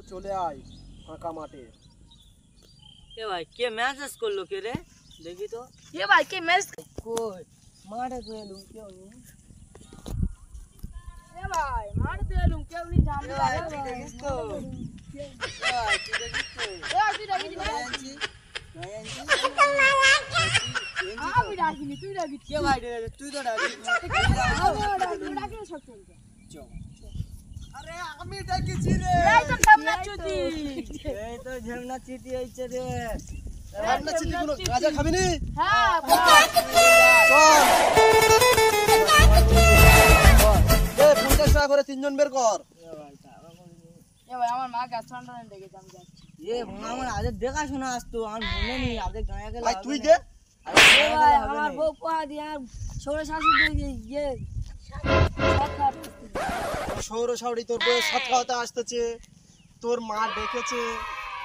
চলে আয় ফাঁকা মাঠে। এ ভাই কে মেসেজ করলো কে রে? দেখি তো। এ ভাই কে মেসেজ কই মাঠে তো এলুম কেউ নেই। এ ভাই মার দে এলুম কেউ নি জানতে পারে তুই দেখিস তো? এ ভাই তুই দেখিস তো? এ তুই দেখিস না আনছি আমি ডাকিনি তুই ডাকিস কে ভাই রে? তুই তো ডাকিস। তুই ডাকিস সব চলবে চল। আরে আমি ডেকেছি রে। এই তো সামনে চুতি এই তো ঝেমনা চিঠি হইছে রে। আমরা চিঠি কোনো গাঁজা খাবি নি? হ্যাঁ চল। এ 50 টাকা করে তিনজন বের কর। এ ভাই আমার মা গাছ ঠান্ডা ডেকেছে আমি যাচ্ছি এ আমার আজ দেখাশোনা আসতো আমার মনে নেই আজ গায়ে গেল। ভাই তুই দে। এ ভাই আমার বউ পোয়া দিয়া ছোট শাশুড়ি দিয়ে সৌর সাউরি তোর বউয়ের সাত খাওয়াতে আসতেছে, তোর মা ডেকেছে,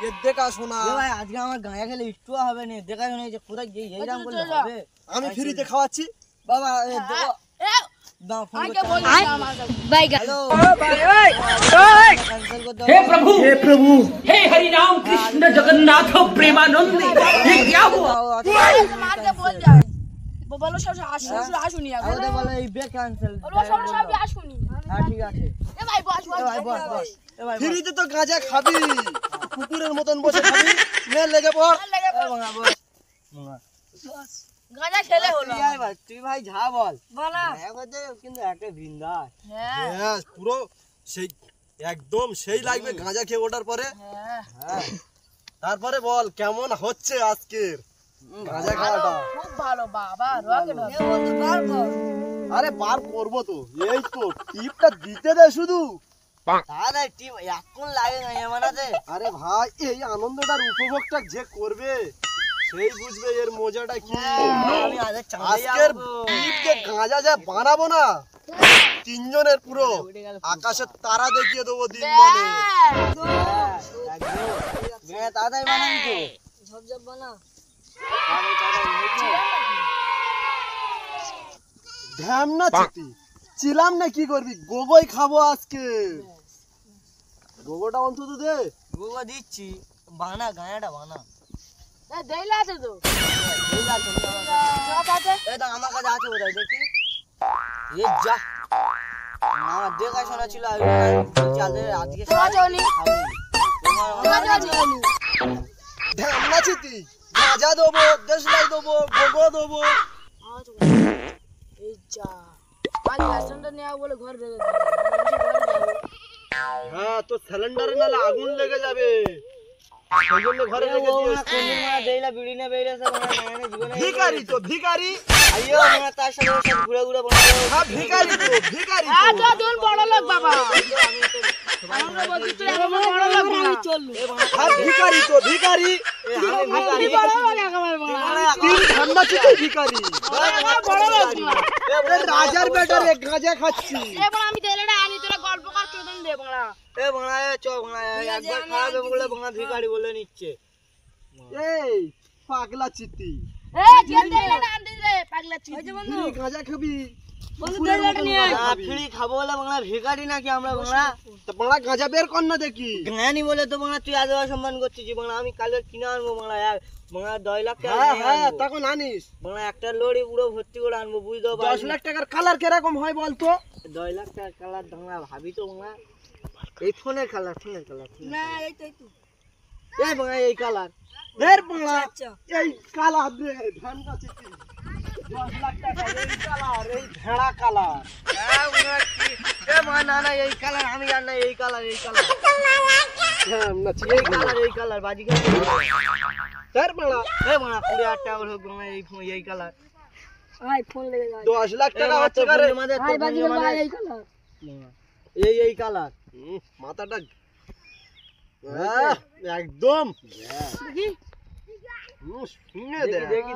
এর দেখাশোনা। এ ভাই আজকে আমার গায়ে গেলে একটু হবে না, দেখাশোনা যে কোথায় গিয়ে এইরাম করলে হবে? আমি ফ্রিতে খাওয়াচ্ছি। বাবা এ দেখো দাও ফোন আগে বল আমার হ্যালো हे प्रभु हे हरि राम कृष्ण जगन्नाथ प्रेमानंद ये क्या हुआ? মারকে বল যায় বলো সব আসুনি এখন আরে বলে এই বে ক্যান্সেল। বলো সব আসুনি হ্যাঁ ঠিক আছে। এ ভাই বস এ ভাই বস বস। এ ভাই ফ্রিতে তো গাঁজা খাবি, কুকুরের মতন বসে খাবি। নে লেগে পড়। বাবা বস। গাঁজা খেলে হলো তুই আয় ভাই, তুই ভাই যা বল বলা এখন তো কিন্তু একটা বিন্দাস। হ্যাঁ হ্যাঁ পুরো সেই একদম সেই লাগবে গাঁজা খেয়ে ওঠার পরে। হ্যাঁ হ্যাঁ তারপরে বল কেমন হচ্ছে আজকের গাঁজা খাওয়াটা? খুব ভালো বাবা রকেট হবে বলতে পারবো আরে বার করবো তো, এই তো টিপটা দিতে দে শুধু। আরে টিম এখন লাগে না এমানাতে। আরে ভাই এই আনন্দটার উপভোগটা যে করবে সেই বুঝবে এর মজাটা কি। আমি আজ চাঁদে আজকের যাবো। টিপকে গাঁজা যা বানাবো না, তিনজনের পুরো আকাশের তারা দেখিয়ে দেবো দিন মানে। হ্যাঁ তাড়াতাড়ি বানাবি তো। ঝপঝপ বানা ঢ্যামনা চিতি চিলাম না, কি করবি? গোগোই খাবো আজকে। গোগোটা অন্তত দে। গুগো দিচ্ছি বানা গায়াটা বানা। এ দেইলা আছে তো এই যা তুমি সব আছে এটা আমার কাছে আছে বোধহয় দেখি। এ যা আমার দেখাশোনা ছিল চাঁদের আজকে তোমার জনি খাবো। তোমার জনি ঢ্যামনা চিতি গাঁজা দেবো, দেশলাই দেবো, গোগো দেবো। এই যা আজ রেশনটা নেওয়া বলে ঘর বেরো হ্যাঁ তো সিলিন্ডারে নালে আগুন লেগে যাবে, সেই জন্য ঘরে রেখে দিয়েছি। দেইলা বিড়ি না বেরিয়েছে জীবনে ভিখারি তো ভিখারি। আইও আমরা তার সাথে সব ঘুরে ঘুরে বানাবো। হ্যাঁ ভিখারি তো ভিখারি তো। আজ দুন বড় লোক বাবা আমরা বলছি তুই এখন বড় লোক আমি চললু হ্যাঁ ভিখারি তো ভিখারি। আমি বড় লোক একেবারে বড় তিন ঢ্যামনা চিতি ভিখারি। বড় লোক এ রাজার বেটারে গাঁজা খাচ্ছি। এবার আমি তেলেটা আনি তোরা গল্প কর কেমন দে বড়া এ বাংলা চ বাংলা একবার খারাপ বলে বাংলা ভিখারি বলে নিচ্ছে। এই পাগলা চিতি এ জেল তেলেটা আন দে রে পাগলা ছি ওই যে বন্ধু তুই গাঁজা খাবি, বন্ধু তেলেটা নিয়ে আয় ফ্রি খাবো বলে বাংলা ভিখারি নাকি আমরা বাংলা? তা বাংলা গাঁজা বের কর না দেখি। জ্ঞানী বলে তো বাংলা তুই আজ সম্মান করছিস বাংলা। আমি কালে কিনে আনবো বাংলা বাংলা 10 লাখ টাকা হ্যাঁ নিয়ে হ্যাঁ আনবো। তখন আনিস। বাংলা একটা লরি পুরো ভর্তি করে আনবো বুঝতে 10 লাখ টাকার কালার কিরকম হয় বলতো? 10 লাখ টাকার কালার বাংলা ভাবি তো বাংলা এই ফোনের কালার না এই তো এই বাংলা এই কালার এর বাংলা আচ্ছা এই কালার রে ঢ্যামনা চিতি 10 লাখ টাকা এই কালার, এই ভেড়া কালার। এ মা না না এই কালার আমি জানি না এই কালার ঢ্যামনা চিতি এই কালার বাজি খেলে এর বাংলা এ মা 20,000 টাকা হোক বাংলা এই কালার আই ফোন লেগে যায় 10 লাখ টাকা হচ্ছে করে। আই বাজি ভাই এই কালার এই কালার মাথাটা একদম দেখি শুনে দে। দেখি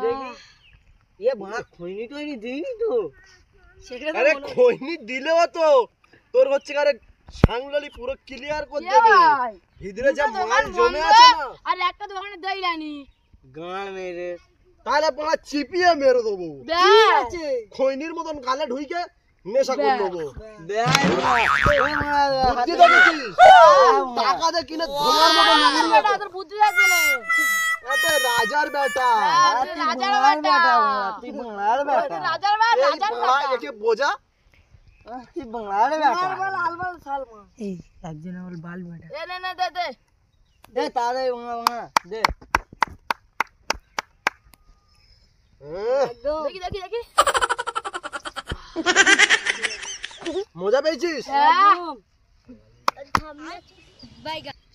এ বাড়া খৈনি টইনি দিইনি তো। সেটা আরে খৈনি দিলেও তো তোর হচ্ছে আরে সাংলালি পুরো ক্লিয়ার করে এ দেবে। ভাই ভিতরে যা দুটো মাল দোকান জমে বন্ধ, আছে না, আর একটা দোকানে দেইলানি গান মেরে তাহলে পুরো চিপিয়ে মেরে দেবো। দেখ খৈনির মতন গালে ঢুইকে নেশা করে নেবো। বেয়াই বুদ্ধি দেখেছিস? টাকা দিয়ে কিনে ধোঁয়ার মতো নিয়ে তোর বুদ্ধি আছে না এতে রাজার বেটা। রাজার বেটা তুই বাংলার বেটা রাজার বেটা এই রাজার বাড়া বেটা একে বোঝা। তুই বাংলার বেটা আলবাল সালমান এই একজন আমার বাল বেটা এ নে দে দে দে তারে বাংলা বাংলা দে দেখি দেখি দেখি মজা পেয়েছিস?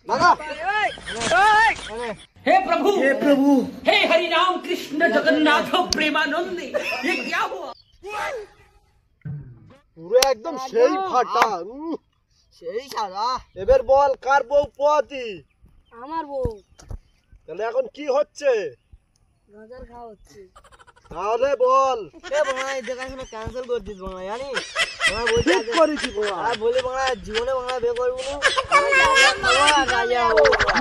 দাদা हे प्रभु हे हरि राम कृष्ण जगन्नाथ प्रेमानंद ये क्या हुआ পুরো একদম সেই ফাটা। সেই সারা এবার বল কার বউ পোয়াতি? আমার বউ তাহলে এখন কি হচ্ছে? গাজার খাওয়া হচ্ছে তাহলে বল। এ বাংলা এই দেখাশোনা ক্যান্সেল করে দিস বাংলা জানিস বাংলা বলছি ঠিক করেছি বাবা। আর বলি বাংলা জীবনে বাংলা বিয়ে করবো না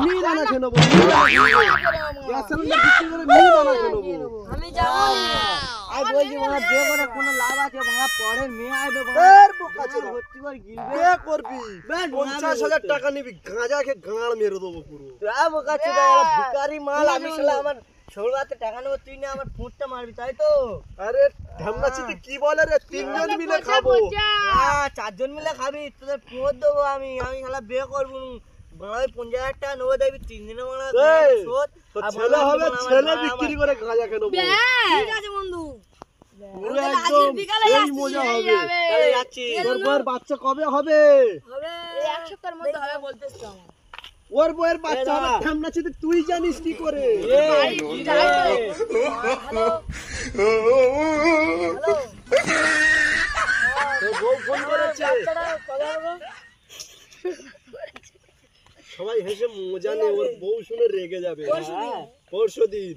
মিল আনা খেয়ে নেবো, মিল আনা খেয়ে নেবো। গ্যাস সিলিন্ডার বিক্রি করে মিল আনা খেয়ে নেবো। আমি যাবো আর বলছি বাংলা বিয়ে করে কোনো লাভ আছে বাংলা পরের মেয়ে আসবে এর বোকা ছোড়া। ভর্তি করে গিলবে কে করবি? 50,000 টাকা নিবি, গাঁজা খেয়ে গাঁড় মেরে দেবো পুরো। বোকা ছিল ভিকারি মাল আমি শালা আমার ছোড়বাতে টাকা নেবো তুই না আমার ফুটটা মারবি তাই তো আরে ঢামনাচিতে কি বলে রে? 3 জন মিলে খাবো। হ্যাঁ 4 জন মিলে খাবি তোদের ফুট দেবো আমি শালা বিয়ে করবো বাংলায় 50,000 টাকা নেবো দেখবি 3 দিনে বাংলা এই, শোধ তো ছেলে হবে, ছেলে বিক্রি করে গাঁজা খেয়ে নেবো। ঠিক আছে বন্ধু পুরো একদম সেই মজা হবে। তাহলে যাচ্ছি তোর বউয়ের বাচ্চা কবে হবে? হবে এই এক সপ্তাহের মধ্যে হবে বলতেছ তো আমার ওর বউয়ের বাচ্চা হবে ঢামনাচিতে তুই জানিস কি করে? তোর বউ ফোন করেছে। সবাই হেসে মজা নেই, ওর বউ শুনে রেগে যাবে। পরশুদিন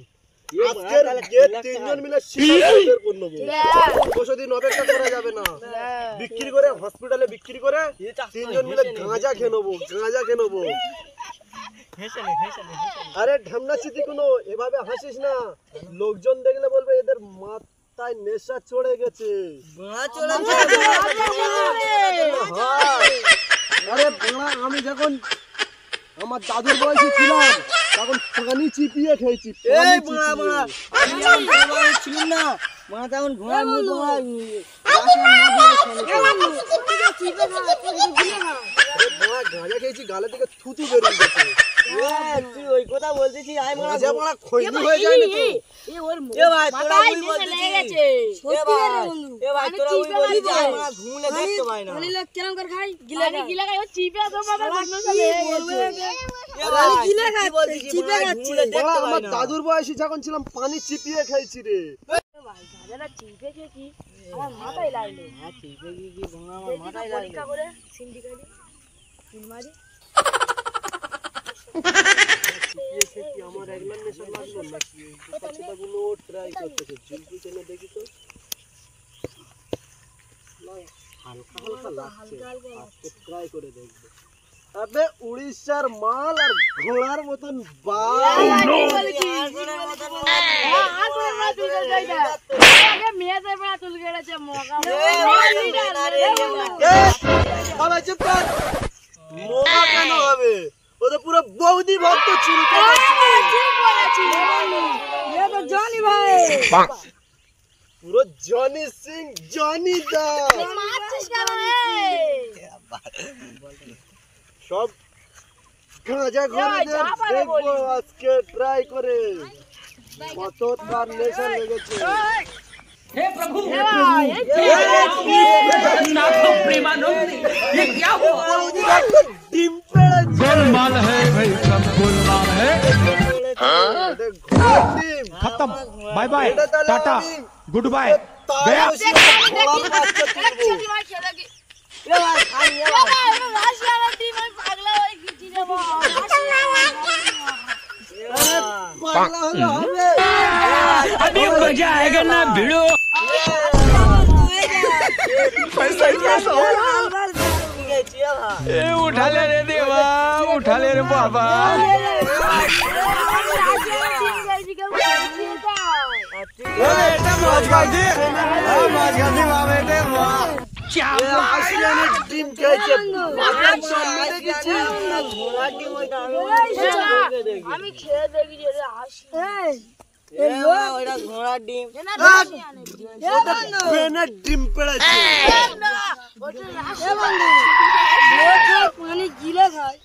আজকের যে 3 জন মিলে শিকার করে নেবো। পরশুদিন অপেক্ষা করা যাবে না, বিক্রি করে হসপিটালে বিক্রি করে 3 জন মিলে গাঁজা খেয়ে নেবো, গাঁজা খেয়ে নেবো। আরে ঢামনাচিতি কোনো এভাবে হাসিস না, লোকজন দেখলে বলবে এদের মাথায় নেশা চড়ে গেছে। আরে বাড়া, আমি যখন আমার দাদুর বয়সে ছিলাম তখন পানি চিপিয়ে খেয়েছি। এই বাবা বাবা আমি যখন ছিলাম না মা তখন ঘোড়ার মুখ গাঁজা খেয়েছি, গালে থেকে থুতু বেরিয়ে গেছে। তুই ওই কথা বলতেছি আমি গাঁজা মারা খৈনি হয়ে যায় না তো? এ ওর এ ভাই তোরা মাথায় ওই নেশা বলতেছিস লেগে গেছে এ ভাই তোরা ওই বলতেছিস আমরা ঘুমলে দেখতে পাই না লোক কেমন করে খাই গিলা খাই ও চিপে তো বাবা নেশা লেগে গেছে এ ভাই গিলা খাই চিপে ঘুমলে দেখতে বাড়া, পাই আমার না দাদুর বয়সে যখন ছিলাম পানি চিপিয়ে খেয়েছি রে। গাজাটা চিপে কি আমার মাথায় লাগলো হ্যাঁ চিপে কি ভাঙা আমার মাথায় লাগে পরীক্ষা করে সিন্ডিকেটে তিন মারি চিপিয়ে খেয়েছি, আমার একবার নেশা লাগলো নাকি? বোকাচোদাগুলো ট্রাই করতেছে, ঝুলপি টেনে দেখি তো। না, হালকা হালকা লাগছে, আজকে ট্রাই করে দেখবো। আবে উড়িষ্যার মাল আর ঘোড়ার মতন বাল। মেয়েদের বেলা তুল কেটেছে মগা সবাই চুপ কর। মোগা কেন হবে? ও তো পুরো বৌদি ভক্ত চুল জনি ভাই পুরো জনি সিং, জনি দা মারছিস কেন রে সব গাঁজা ঘরেদের দেখবো আজকে ট্রাই করে কত তার নেশা লেগেছে। हे प्रभु हे जगन्नाथ प्रेमानंद ये क्या हुआ বৌদি ভক্ত ডিম পেড়েছে। गोलमाल है भाई सब गोलमाल है এটা ঘোড়ার ডিম। खत्म बाय बाय এটা তাহলে टाटा আমি गुड बाय তার गया বসে ঘোড়ার বাচ্চা তুলবো। এ ভাই খাই এ ভাই পাগলা হলে হবে। अभी मजा आएगा ना भिड़ो उठा ले रे देवा उठा ले रे बाबा এটা মাছ খাইছি, মাছ খাইছি মা বেটে মা। আসিয়ানের ডিম খেয়েছে বাবার সামনে দেখেছি ঘোড়ার ডিম ওইটা আমি খেয়ে দেখি যে রে আসি ওইটা ঘোড়ার ডিম ওটা বেনের ডিম পেড়েছে পানি গিলে খায়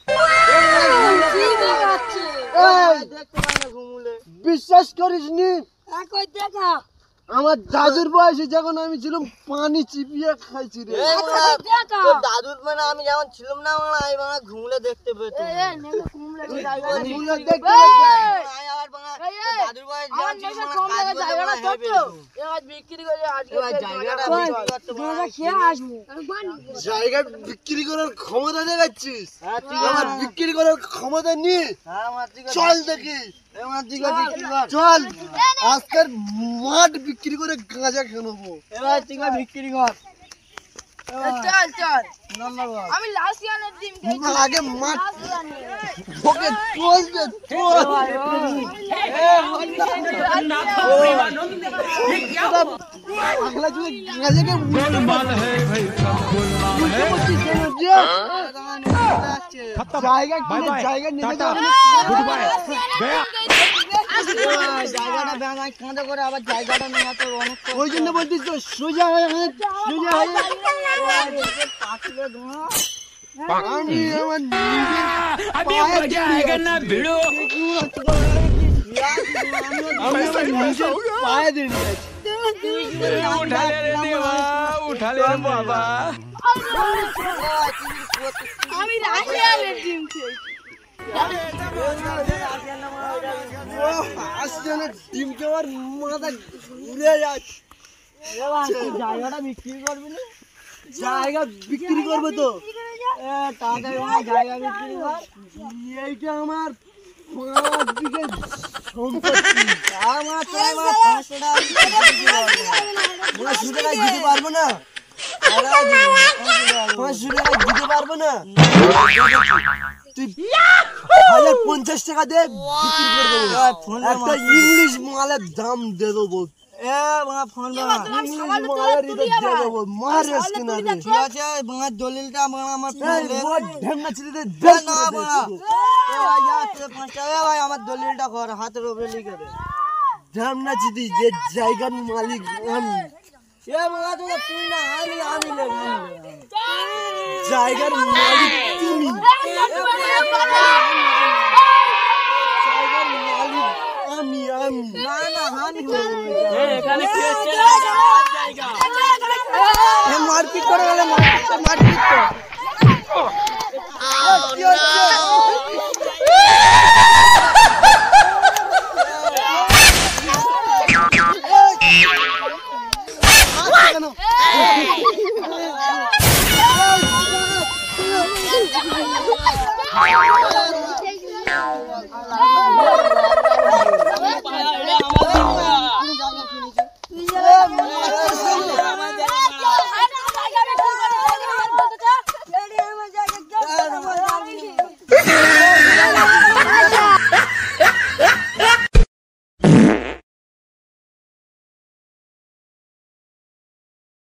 দেখতে পাই না ঘুমুলে বিশ্বাস করিস নি কই দেখা আমার দাদুর বয়সে যখন আমি ছিলাম পানি চিপিয়ে খাইছি রে তোর দাদুর মানে আমি যখন ছিলাম না বাংলা এই বাংলা ঘুমলে দেখতে পেতো ঘুমলে দেখতে দাদুর বয়স যখন ছিলাম বিক্রি করে জায়গা বিক্রি করার ক্ষমতা দেখাচ্ছিস আমার বিক্রি করার ক্ষমতা নেই চল দেখি চল আজকের মাঠ বিক্রি করে গাঁজা খেলবো এবার তুই বিক্রি কর চল চল নাম্বার ওয়ান আমি লাস্ট ইয়ানের ডিম আগে মাঠ ওকে চল যে চল जगन्नाथ प्रेमानंद ये क्या আগলা তুই গাঁজাকে गोलमाल है भाई सब गोलमाल है खत्म জায়গা बाय কিনে बाय জায়গা নিয়ে टाटा गुड बाय गया জায়গাটা ব্যাঙায় কাঁদে করে আবার জায়গাটা নেওয়া তো অনেক ওই জন্য বলছিস তো সোজা হয়ে সোজা হয়ে আমি আমার अभी मजा आएगा ना भिड़ो আমি আমার নিজের পায়ে দাঁড়িয়ে আছি उठा ले रे देवा उठा ले रे बाबा আমি লাস্ট ইয়ানের ডিম খেয়েছি আসছে না ডিম খাওয়ার মাথা ঘুরে যাচ্ছে জায়গাটা বিক্রি করবি না জায়গা বিক্রি করবে তো তাড়াতাড়ি আমার জায়গা বিক্রি কর এইটা আমার 5 বিঘে সম্পত্তি আমার তো আমার 500 টাকা আমরা শুধু টাকা দিতে পারবো না 500 টাকা দিতে পারবো না তুই 1050 টাকা দে বিক্রি করে দেবো একটা ইংলিশ মালের দাম দে দেবো ফোন ইংলিশ মালের এটা দে দেবো মারে আজকে না রে ঠিক আছে বাংলা দলিলটা আমার ঢেমনা ছেলে দে না বাংলা ভাই আমার দলিলটা কর হাতের উপরে লিখে দে ঢেমনা চিঠি যে জায়গার মালিক আমি বাংলা তো তুই না আমি জায়গার মালিক তুমি জায়গার মালিক আমি না আমি এখানে কি হচ্ছে মারপিট করে গেলে মারপিট কর কি হচ্ছে Oh,